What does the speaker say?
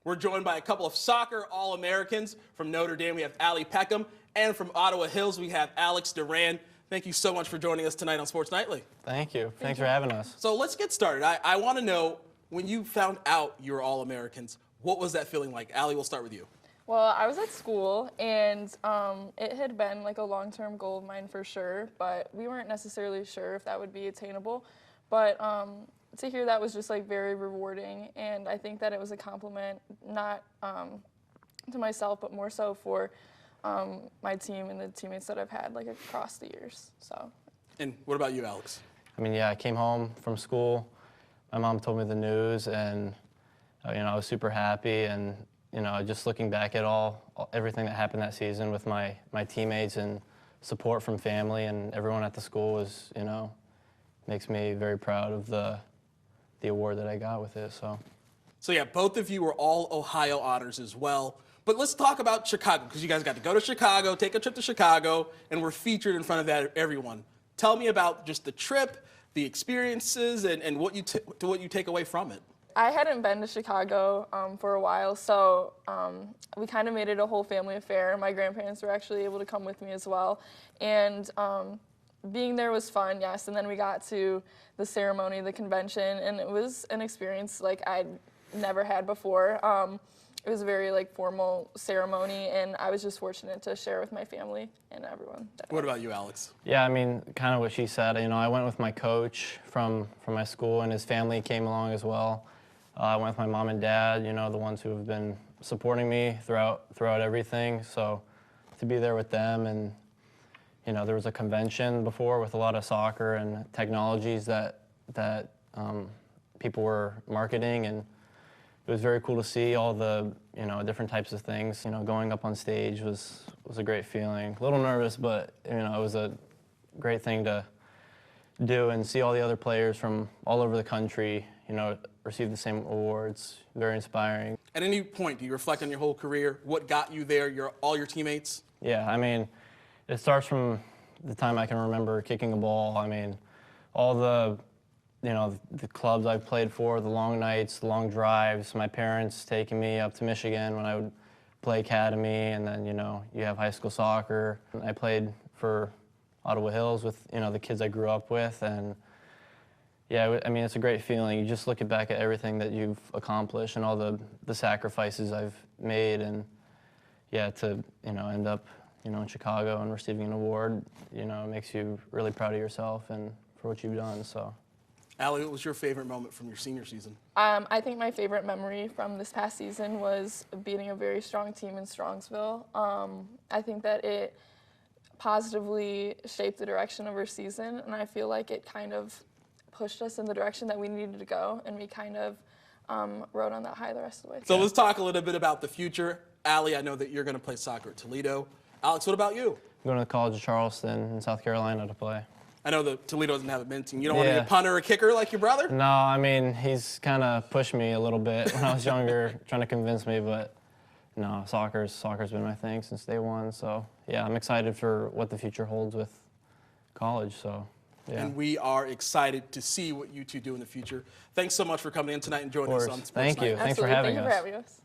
We're joined by a couple of soccer All-Americans. From Notre Dame, we have Allie Peckham, and from Ottawa Hills, we have Alex Duran. Thank you so much for joining us tonight on Sports Nightly. Thank you. Thanks for having us. So let's get started. I want to know, when you found out you were All-Americans, what was that feeling like? Allie, we'll start with you. Well, I was at school, and it had been like a long-term goal of mine for sure, but we weren't necessarily sure if that would be attainable. But to hear that was just like very rewarding, and I think that it was a compliment, not to myself, but more so for my team and the teammates that I've had like across the years. So. And what about you, Alex? I mean, yeah, I came home from school. My mom told me the news, and I was super happy. And just looking back at everything that happened that season with my teammates and support from family and everyone at the school was, makes me very proud of the award that I got with it. So yeah, both of you were all Ohio honors as well. But let's talk about Chicago, because you guys got to go to Chicago, take a trip to Chicago, and we're featured in front of everyone. Tell me about just the trip, the experiences, and what you take away from it. I hadn't been to Chicago for a while, so we kind of made it a whole family affair. My grandparents were actually able to come with me as well. And being there was fun, yes. And then we got to the ceremony, the convention, and it was an experience like I'd never had before. It was a very formal ceremony, and I was just fortunate to share with my family and everyone. What about you, Alex? Yeah, I mean, kind of what she said. I went with my coach from my school, and his family came along as well. I went with my mom and dad, the ones who have been supporting me throughout everything. So to be there with them, and there was a convention before with a lot of soccer and technologies that people were marketing, and it was very cool to see all the different types of things. Going up on stage was a great feeling. A little nervous, but it was a great thing to do, and see all the other players from all over the country receive the same awards. Very inspiring. At any point, do you reflect on your whole career? What got you there? All your teammates? Yeah, I mean, it starts from the time I can remember kicking a ball. I mean, all the clubs I've played for, the long nights, the long drives, my parents taking me up to Michigan when I would play academy, and then, you have high school soccer. I played for Ottawa Hills with, the kids I grew up with, and yeah, I mean, it's a great feeling. You just look back at everything that you've accomplished and all the sacrifices I've made, and yeah, to, end up, in Chicago and receiving an award, it makes you really proud of yourself and for what you've done, so. Allie, what was your favorite moment from your senior season? I think my favorite memory from this past season was beating a very strong team in Strongsville. I think that it positively shaped the direction of our season, and I feel like it kind of pushed us in the direction that we needed to go, and we kind of rode on that high the rest of the way. So let's talk a little bit about the future. Allie, I know that you're going to play soccer at Toledo. Alex, what about you? I'm going to the College of Charleston in South Carolina to play. I know that Toledo doesn't have a men's team. You don't want to be a punter or kicker like your brother? No, I mean, he's kind of pushed me a little bit when I was younger, trying to convince me, but no, soccer's been my thing since day one. So yeah, I'm excited for what the future holds with college. So yeah. And we are excited to see what you two do in the future. Thanks so much for coming in tonight and joining us on Sports Night. Thank you. Thanks for having us. Thank you for having us.